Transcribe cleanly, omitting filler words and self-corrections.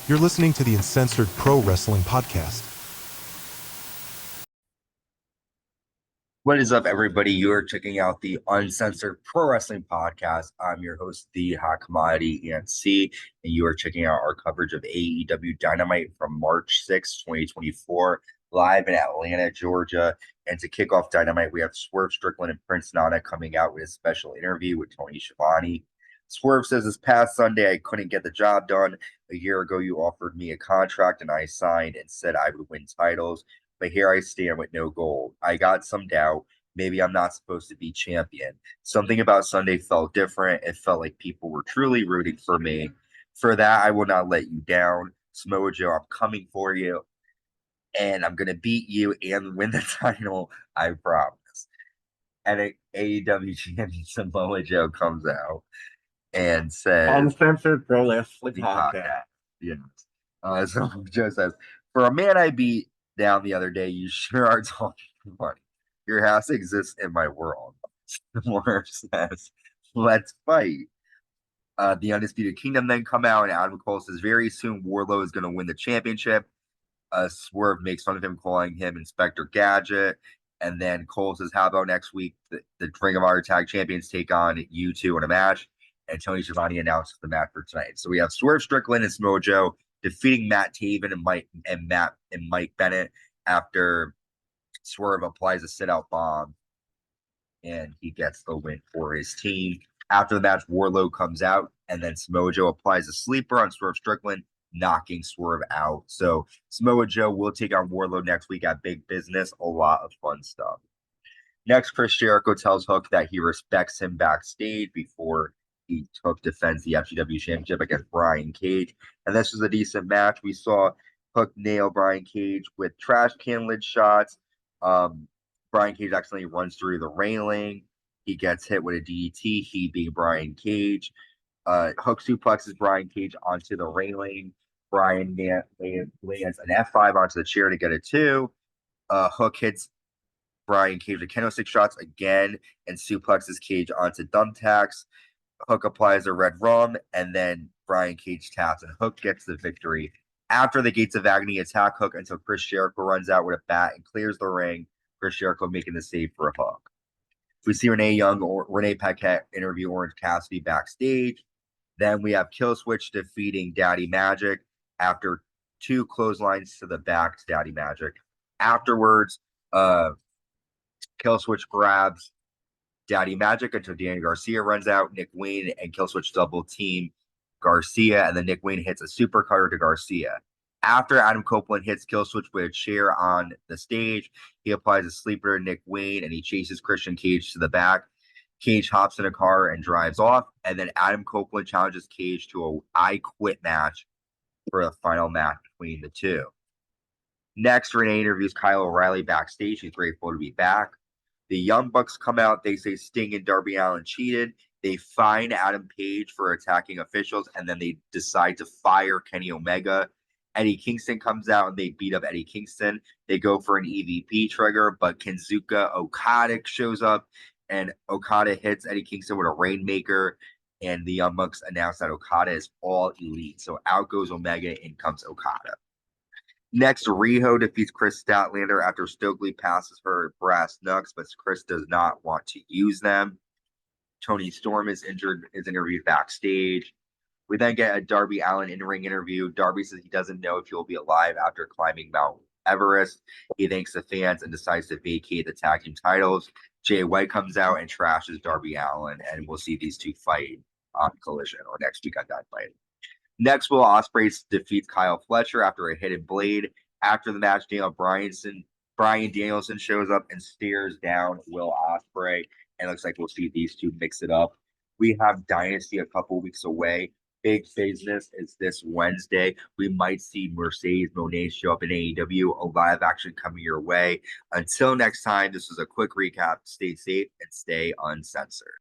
You're listening to the Uncensored Pro Wrestling Podcast. What is up, everybody? You are checking out the Uncensored Pro Wrestling Podcast. I'm your host, the Hot Commodity ENC, and you are checking out our coverage of AEW Dynamite from March 6, 2024, live in Atlanta, Georgia. And to kick off Dynamite, we have Swerve, Strickland, and Prince Nana coming out with a special interview with Tony Schiavone. Swerve says, this past Sunday, I couldn't get the job done. A year ago, you offered me a contract, and I signed and said I would win titles. But here I stand with no gold. I got some doubt. Maybe I'm not supposed to be champion. Something about Sunday felt different. It felt like people were truly rooting for me. For that, I will not let you down. Samoa Joe, I'm coming for you. And I'm going to beat you and win the title. I promise. And AEW Champion Samoa Joe comes out and says, Uncensored Pro Wrestling Podcast. Yes. Samoa Joe says, for a man I beat down the other day, you sure are talking money. Your house exists in my world. Swerve says, let's fight. The Undisputed Kingdom then come out, and Adam Cole says very soon Wardlow is going to win the championship. Swerve makes fun of him, calling him Inspector Gadget. And then Cole says, how about next week the Ring of Honor Tag Champions take on you two in a match? And Tony Schiavone announces the match for tonight. So we have Swerve, Strickland, and Samoa Joe defeating Matt Taven and Mike Bennett after Swerve applies a sit-out bomb, and he gets the win for his team. After the match, Wardlow comes out, and then Samoa Joe applies a sleeper on Swerve Strickland, knocking Swerve out. So Samoa Joe will take on Wardlow next week at Big Business. A lot of fun stuff. Next, Chris Jericho tells Hook that he respects him backstage before Hook defends the FTW Championship against Brian Cage. And this was a decent match. We saw Hook nail Brian Cage with trash can lid shots. Brian Cage accidentally runs through the railing. He gets hit with a DDT, he being Brian Cage. Hook suplexes Brian Cage onto the railing. Brian lands an F5 onto the chair to get a 2. Hook hits Brian Cage with kendo stick shots again and suplexes Cage onto thumbtacks. Hook applies a red rum, and then Brian Cage taps, and Hook gets the victory. After the Gates of Agony attack Hook until Chris Jericho runs out with a bat and clears the ring, Chris Jericho making the save for a Hook. We see Renee Young or Renee Paquette interview Orange Cassidy backstage. Then we have Killswitch defeating Daddy Magic after 2 clotheslines to the back to Daddy Magic. Afterwards, Killswitch grabs Daddy Magic until Danny Garcia runs out. Nick Wayne and Killswitch double team Garcia, and then Nick Wayne hits a super cutter to Garcia. After Adam Copeland hits Killswitch with a chair on the stage, he applies a sleeper to Nick Wayne, and he chases Christian Cage to the back. Cage hops in a car and drives off, and then Adam Copeland challenges Cage to a I Quit match for the final match between the two. Next, Renee interviews Kyle O'Reilly backstage. He's grateful to be back. The Young Bucks come out. They say Sting and Darby Allin cheated. They fine Adam Page for attacking officials, and then they decide to fire Kenny Omega. Eddie Kingston comes out, and they beat up Eddie Kingston. They go for an EVP trigger, but Kenzuka Okada shows up, and Okada hits Eddie Kingston with a Rainmaker, and the Young Bucks announce that Okada is all elite. So out goes Omega, in comes Okada. Next, Riho defeats Chris Statlander after Stokely passes her brass knucks, but Chris does not want to use them. Tony Storm is interviewed backstage. We then get a Darby Allin in-ring interview. Darby says he doesn't know if he'll be alive after climbing Mount Everest. He thanks the fans and decides to vacate the tag team titles. Jay White comes out and trashes Darby Allin, and we'll see these two fight on Collision or next week on Dynamite. Next, Will Ospreay defeats Kyle Fletcher after a hidden blade. After the match, Bryan Danielson shows up and stares down Will Ospreay, and it looks like we'll see these two mix it up. We have Dynasty a couple weeks away. Big Business is this Wednesday. We might see Mercedes Moné show up in AEW. A live action coming your way. Until next time, this was a quick recap. Stay safe and stay uncensored.